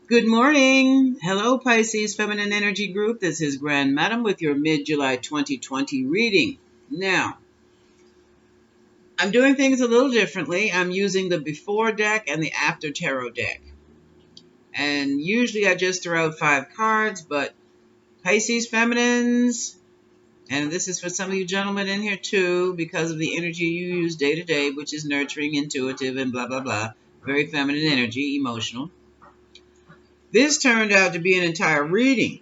Good morning. Hello, Pisces Feminine Energy Group. This is Grand Madam with your mid-July 2020 reading. Now, I'm doing things a little differently. I'm using the before deck and the after tarot deck. And usually I just throw out 5 cards, but Pisces Feminines, and this is for some of you gentlemen in here too, because of the energy you use day to day, which is nurturing, intuitive, and blah, blah, blah. Very feminine energy, emotional. This turned out to be an entire reading.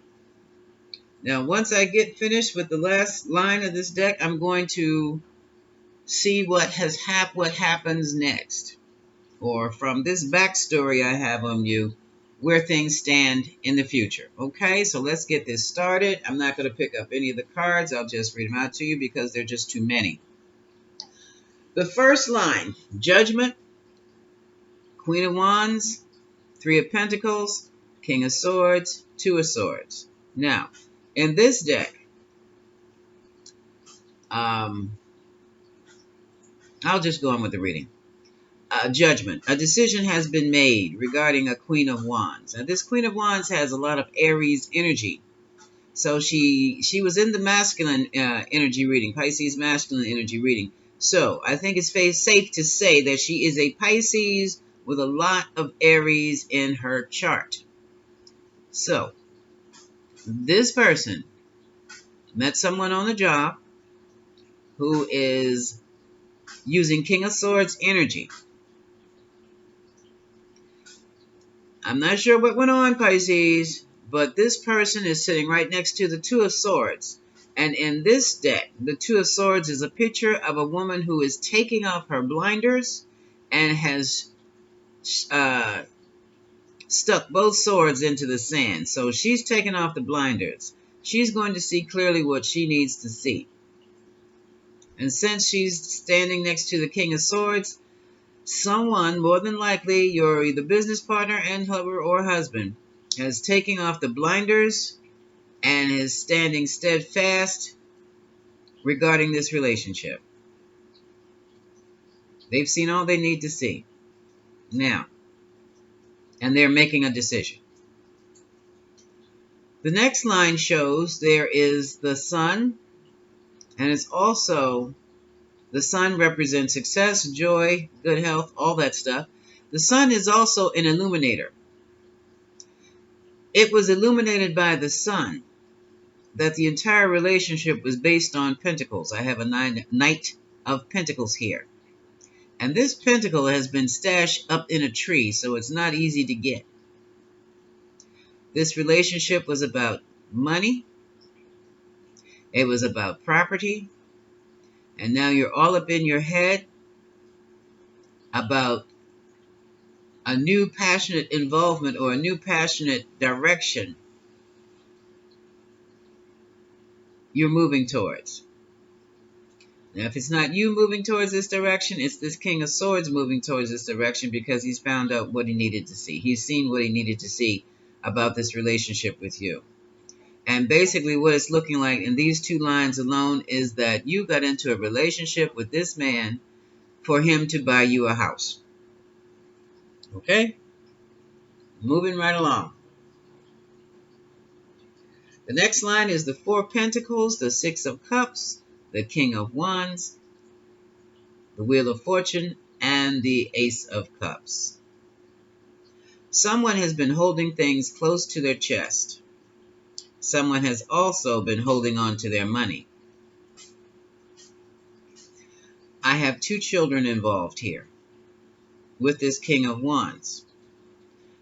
Now, once I get finished with the last line of this deck, I'm going to see what happens next, or from this backstory I have on you, where things stand in the future. Okay, so let's get this started. I'm not going to pick up any of the cards. I'll just read them out to you because they're just too many. The first line, Judgment, Queen of Wands, Three of Pentacles, King of Swords, Two of Swords. Now, in this deck, I'll just go on with the reading. Judgment. A decision has been made regarding a Queen of Wands. Now, this Queen of Wands has a lot of Aries energy. So she was in the masculine energy reading, Pisces masculine energy reading. So I think it's safe to say that she is a Pisces with a lot of Aries in her chart. So this person met someone on the job who is using King of Swords energy. I'm not sure what went on, Pisces, but this person is sitting right next to the Two of Swords. And in this deck, the Two of Swords is a picture of a woman who is taking off her blinders and has stuck both swords into the sand. So she's taken off the blinders. She's going to see clearly what she needs to see. And since she's standing next to the King of Swords, someone, more than likely your either business partner and lover or husband, is taking off the blinders and is standing steadfast regarding this relationship. They've seen all they need to see now, and they're making a decision. The next line shows there is the sun, and it's also the sun represents success, joy, good health, all that stuff. The sun is also an illuminator. It was illuminated by the sun that the entire relationship was based on pentacles. I have a Knight of Pentacles here. And this pentacle has been stashed up in a tree, so it's not easy to get. This relationship was about money. It was about property. And now you're all up in your head about a new passionate involvement or a new passionate direction you're moving towards. Now, if it's not you moving towards this direction, it's this King of Swords moving towards this direction because he's found out what he needed to see. He's seen what he needed to see about this relationship with you. And basically what it's looking like in these 2 lines alone is that you got into a relationship with this man for him to buy you a house. Okay? Moving right along. The next line is the 4 of Pentacles, the 6 of Cups, the King of Wands, the Wheel of Fortune, and the Ace of Cups. Someone has been holding things close to their chest. Someone has also been holding on to their money. I have 2 children involved here with this King of Wands.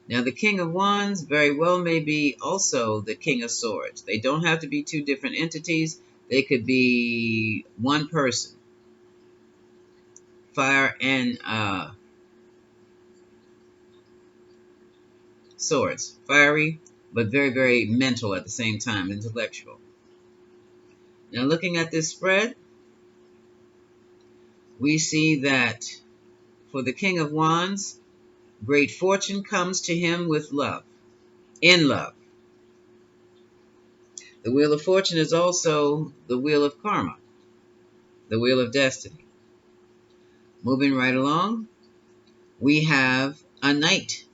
Now, the King of Wands very well may be also the King of Swords. They don't have to be 2 different entities. They could be one person. Fire and swords. Fiery, but very, very mental at the same time, intellectual. Now, looking at this spread, we see that for the King of Wands, great fortune comes to him with love, in love. The Wheel of Fortune is also the Wheel of Karma, the Wheel of Destiny. Moving right along, we have a Knight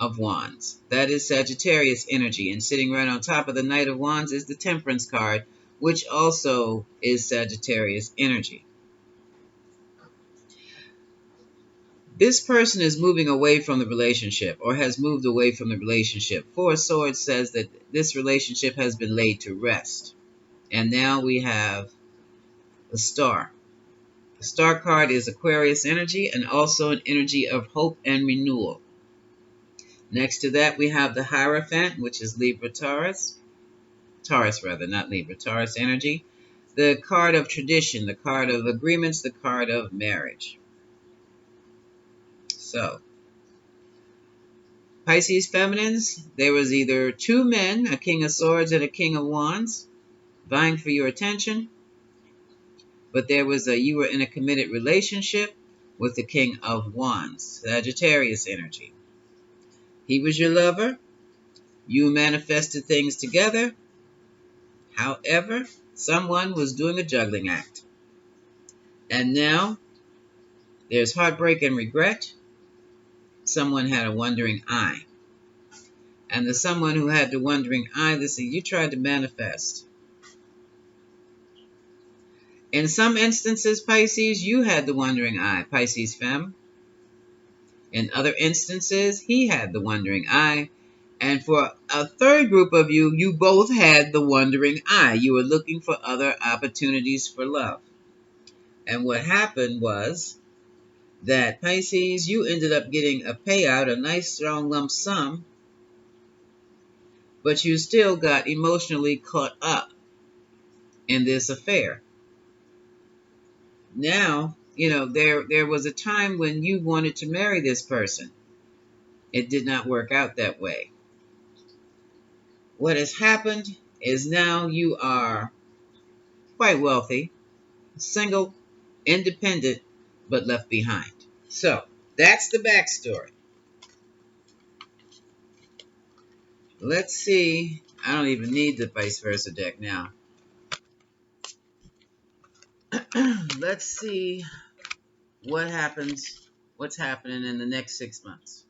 of Wands. That is Sagittarius energy. And sitting right on top of the Knight of Wands is the Temperance card, which also is Sagittarius energy. This person is moving away from the relationship or has moved away from the relationship. Four of Swords says that this relationship has been laid to rest. And now we have the Star. The Star card is Aquarius energy and also an energy of hope and renewal. Next to that, we have the Hierophant, which is Libra Taurus. Taurus rather, not Libra, Taurus energy. The card of tradition, the card of agreements, the card of marriage. So, Pisces feminines, there was either two men, a King of Swords and a King of Wands, vying for your attention, but you were in a committed relationship with the King of Wands, Sagittarius energy. He was your lover. You manifested things together. However, someone was doing a juggling act. And now there's heartbreak and regret. Someone had a wandering eye. And the someone who had the wandering eye, they say, you tried to manifest. In some instances, Pisces, you had the wandering eye, Pisces femme. In other instances, he had the wandering eye. And for a third group of you, you both had the wandering eye. You were looking for other opportunities for love. And what happened was that, Pisces, you ended up getting a payout, a nice strong lump sum, but you still got emotionally caught up in this affair. Now, there was a time when you wanted to marry this person. It did not work out that way. What has happened is now you are quite wealthy, single, independent, but left behind. So, that's the backstory. Let's see. I don't even need the vice versa deck now. Let's see what's happening in the next 6 months.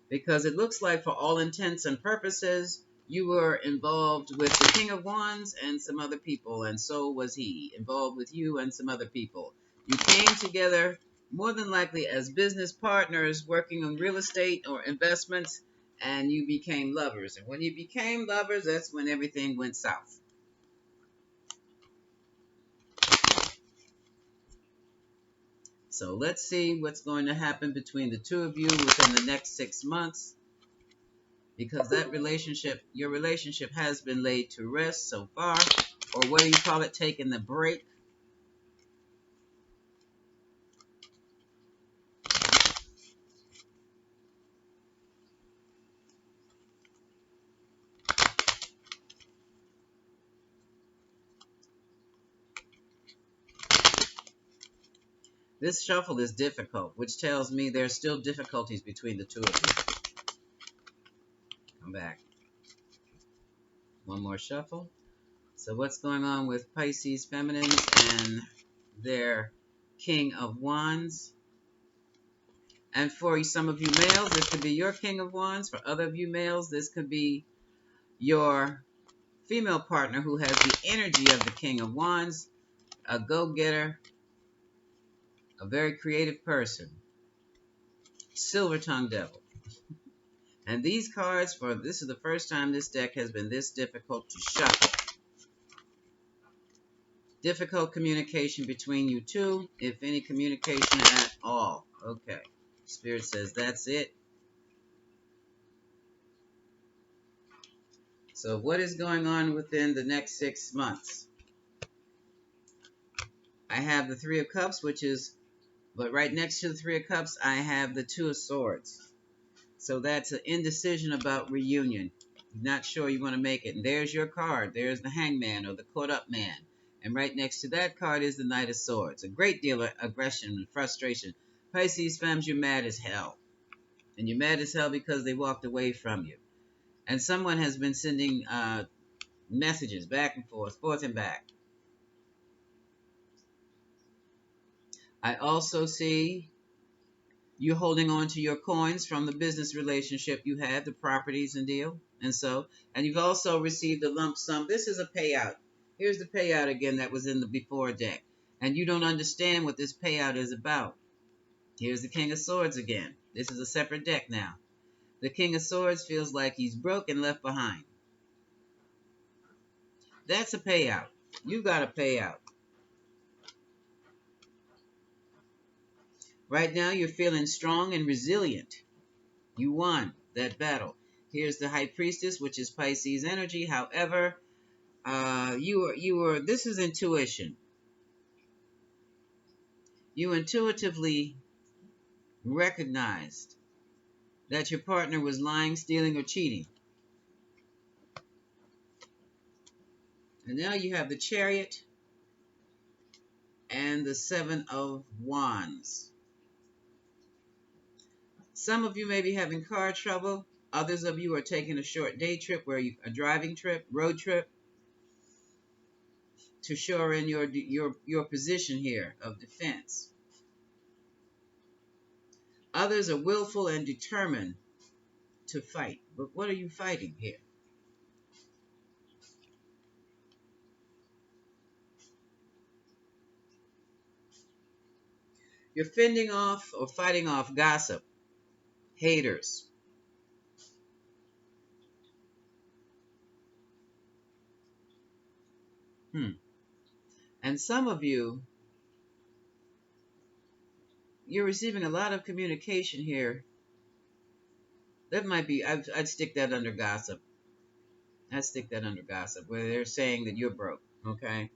Because it looks like, for all intents and purposes, you were involved with the King of Wands and some other people, and so was he, involved with you and some other people. You came together, more than likely as business partners, working on real estate or investments, and you became lovers. And when you became lovers, that's when everything went south. So let's see what's going to happen between the two of you within the next 6 months. Because your relationship has been laid to rest so far, or what do you call it, taking the break. This shuffle is difficult, which tells me there's still difficulties between the two of you. Come back. One more shuffle. So what's going on with Pisces feminines and their King of Wands? And for some of you males, this could be your King of Wands. For other of you males, this could be your female partner who has the energy of the King of Wands, a go-getter, a very creative person, silver tongue devil. And these cards, this is the first time this deck has been this difficult to shuffle. Difficult communication between you two, if any communication at all. Okay. Spirit says that's it. So what is going on within the next 6 months? I have the Three of Cups, but right next to the Three of Cups, I have the Two of Swords. So that's an indecision about reunion. You're not sure you want to make it. And there's your card. There's the Hangman, or the Caught Up Man. And right next to that card is the Knight of Swords. A great deal of aggression and frustration. Pisces fams, you're mad as hell. And you're mad as hell because they walked away from you. And someone has been sending messages back and forth and back. I also see You're holding on to your coins from the business relationship you had, the properties and deal. And you've also received a lump sum. This is a payout. Here's the payout again that was in the before deck. And you don't understand what this payout is about. Here's the King of Swords again. This is a separate deck now. The King of Swords feels like he's broke and left behind. That's a payout. You got a payout. Right now, you're feeling strong and resilient. You won that battle. Here's the High Priestess, which is Pisces energy. However, this is intuition. You intuitively recognized that your partner was lying, stealing, or cheating. And now you have the Chariot and the Seven of Wands. Some of you may be having car trouble. Others of you are taking a short day trip, a driving trip, road trip, to shore in your position here of defense. Others are willful and determined to fight. But what are you fighting here? You're fending off or fighting off gossip, haters. And some of you, you're receiving a lot of communication here. That might be, I'd stick that under gossip. I'd stick that under gossip, where they're saying that you're broke, okay?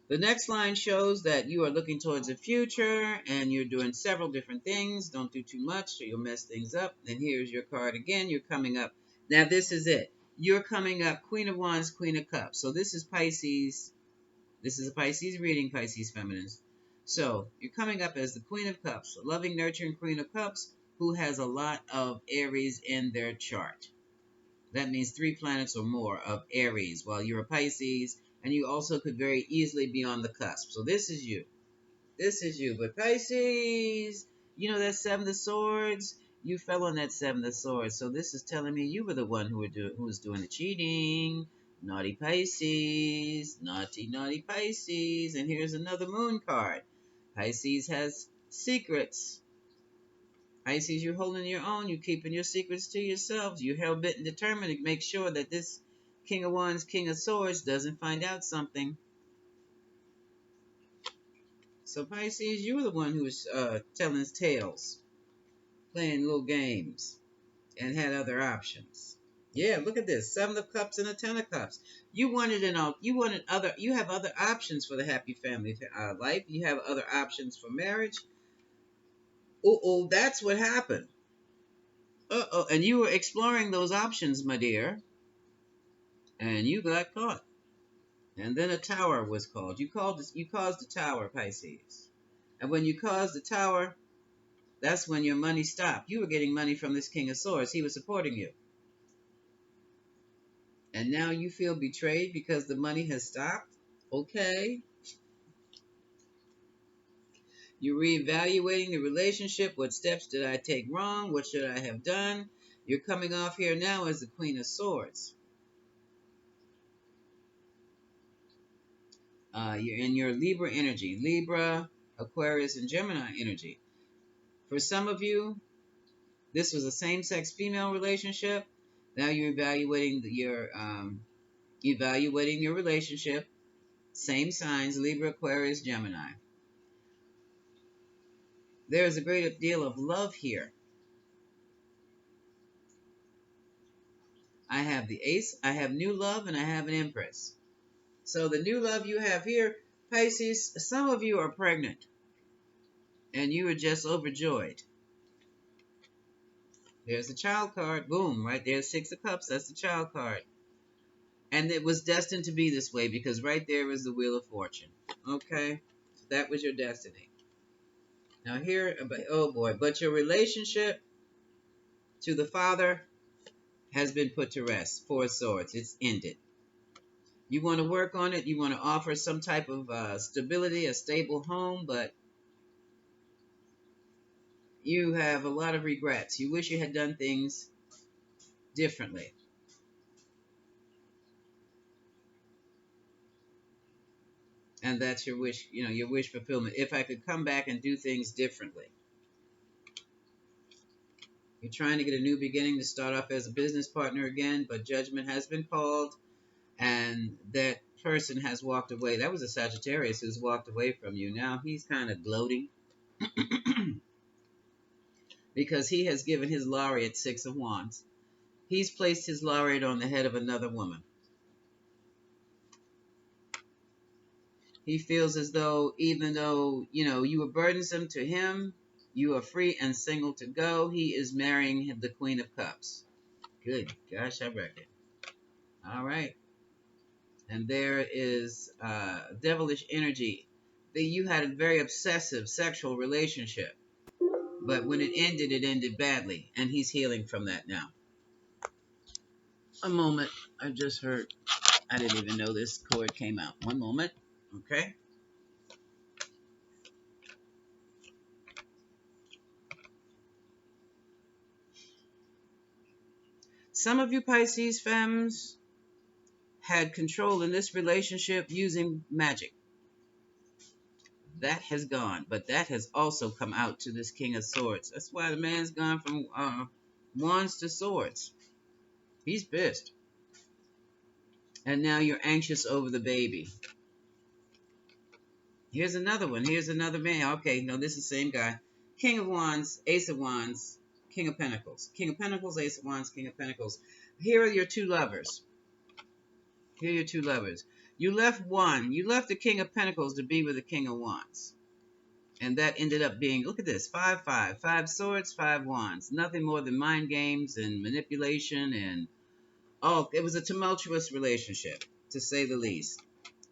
The next line shows that you are looking towards the future and you're doing several different things. Don't do too much or you'll mess things up. And here's your card again. You're coming up. Now, this is it. You're coming up Queen of Wands, Queen of Cups. So this is Pisces. This is a Pisces reading, Pisces feminines. So you're coming up as the Queen of Cups, a loving, nurturing Queen of Cups who has a lot of Aries in their chart. That means 3 planets or more of Aries, while you're a Pisces, and you also could very easily be on the cusp. So this is you. This is you. But Pisces, you know that Seven of Swords? You fell on that Seven of Swords. So this is telling me you were the one who was doing the cheating. Naughty Pisces. Naughty, naughty Pisces. And here's another moon card. Pisces has secrets. Pisces, you're holding your own. You're keeping your secrets to yourselves. You're hell-bent and determined to make sure that this King of Wands, King of Swords doesn't find out something. So Pisces, you were the one who was telling tales, playing little games, and had other options. Yeah, look at this: 7 of Cups and a 10 of Cups. You wanted You have other options for the happy family life. You have other options for marriage. Oh, that's what happened. And you were exploring those options, my dear, and you got caught. And then a tower was called. You caused the tower, Pisces. And when you caused the tower, that's when your money stopped. You were getting money from this King of Swords. He was supporting you. And now you feel betrayed because the money has stopped? Okay. You're reevaluating the relationship. What steps did I take wrong? What should I have done? You're coming off here now as the Queen of Swords. You're in your Libra energy. Libra, Aquarius, and Gemini energy. For some of you, this was a same-sex female relationship. Now you're evaluating your relationship. Same signs, Libra, Aquarius, Gemini. There is a great deal of love here. I have the Ace, I have new love, and I have an Empress. So the new love you have here, Pisces, some of you are pregnant. And you are just overjoyed. There's the child card. Boom, right there, 6 of Cups. That's the child card. And it was destined to be this way because right there is the Wheel of Fortune. Okay? So that was your destiny. Now here, oh boy, but your relationship to the Father has been put to rest. 4 of Swords. It's ended. You want to work on it. You want to offer some type of stability, a stable home, but You have a lot of regrets. You wish you had done things differently. And that's your wish, your wish fulfillment. If I could come back and do things differently. You're trying to get a new beginning to start off as a business partner again, but judgment has been called, and that person has walked away. That was a Sagittarius who's walked away from you. Now he's kind of gloating because he has given his laureate 6 of Wands. He's placed his laureate on the head of another woman. He feels as though, even though, you were burdensome to him, you are free and single to go. He is marrying the Queen of Cups. Good gosh, I reckon. All right. And there is devilish energy. You had a very obsessive sexual relationship. But when it ended badly. And he's healing from that now. A moment. I just heard. I didn't even know this cord came out. One moment. Okay. Some of you Pisces femmes had control in this relationship using magic. That has gone, but that has also come out to this King of Swords. That's why the man's gone from wands to swords. He's pissed. And now you're anxious over the baby. Here's another one. Here's another man. Okay, no, this is the same guy. King of Wands, Ace of Wands, King of Pentacles. King of Pentacles, Ace of Wands, King of Pentacles. Here are your two lovers. Here are your two lovers. You left one. You left the King of Pentacles to be with the King of Wands. And that ended up being, look at this, 5-5. 5 swords, 5 wands. Nothing more than mind games and manipulation. And, it was a tumultuous relationship, to say the least.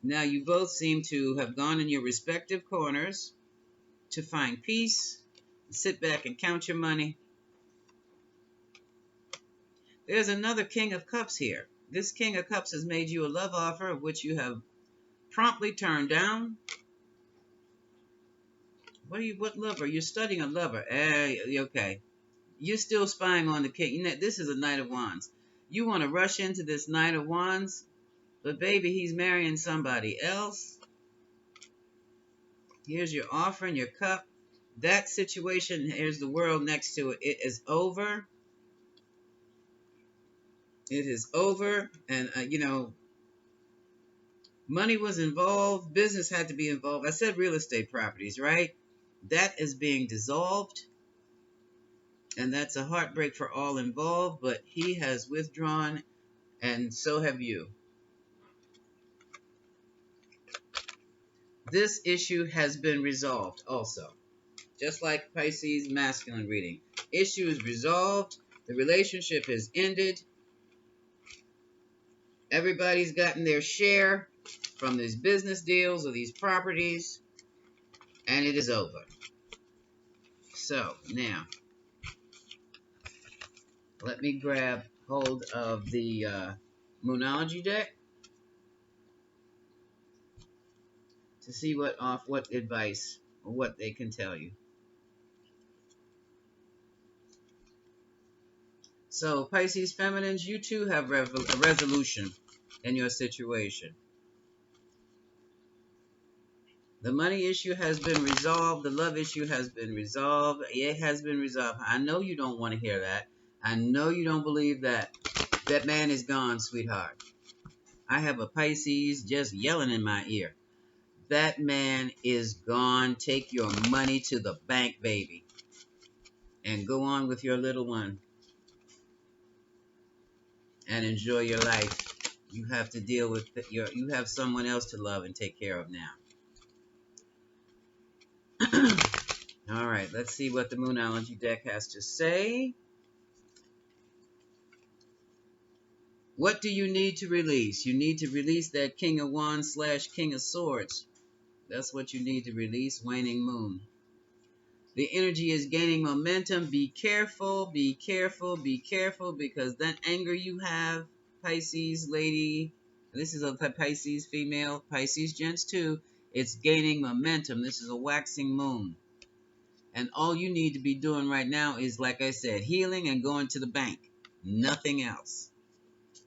Now, you both seem to have gone in your respective corners to find peace. Sit back and count your money. There's another King of Cups here. This King of Cups has made you a love offer of which you have promptly turned down. What lover? You're studying a lover. Okay. You're still spying on the king. This is a Knight of Wands. You want to rush into this Knight of Wands, but baby, he's marrying somebody else. Here's your offering, your cup. That situation, here's the world next to it. It is over. It is over. And, money was involved. Business had to be involved. I said real estate properties, right? That is being dissolved. And that's a heartbreak for all involved. But he has withdrawn, and so have you. This issue has been resolved also. Just like Pisces masculine reading. Issue is resolved. The relationship has ended. Everybody's gotten their share from these business deals or these properties. And it is over. So, now, let me grab hold of the Moonology deck to see what advice or what they can tell you. So, Pisces feminines, you too have a resolution in your situation. The money issue has been resolved. The love issue has been resolved. It has been resolved. I know you don't want to hear that. I know you don't believe that. That man is gone, sweetheart. I have a Pisces just yelling in my ear. That man is gone. Take your money to the bank, baby. And go on with your little one. And enjoy your life. You have to deal with you have someone else to love and take care of now. All right, let's see what the Moonology deck has to say. What do you need to release? You need to release that King of Wands / King of Swords. That's what you need to release, waning moon. The energy is gaining momentum. Be careful, be careful, be careful, because that anger you have, Pisces lady, this is a Pisces female, Pisces gents too, it's gaining momentum. This is a waxing moon. And all you need to be doing right now is, like I said, healing and going to the bank. Nothing else.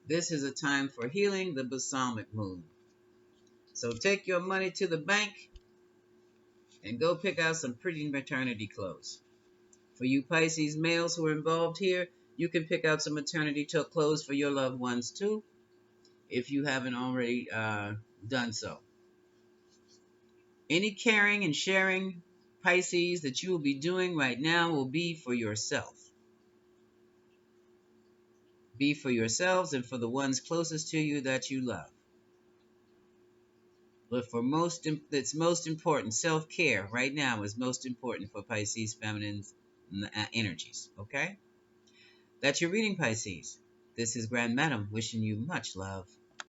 This is a time for healing the balsamic moon. So take your money to the bank and go pick out some pretty maternity clothes. For you Pisces males who are involved here, you can pick out some maternity clothes for your loved ones too, if you haven't already done so. Any caring and sharing, Pisces, that you will be doing right now will be for yourself. Be for yourselves and for the ones closest to you that you love. But for it's most important, self-care right now is most important for Pisces feminine energies. Okay? That's your reading, Pisces. This is Grand Madam wishing you much love.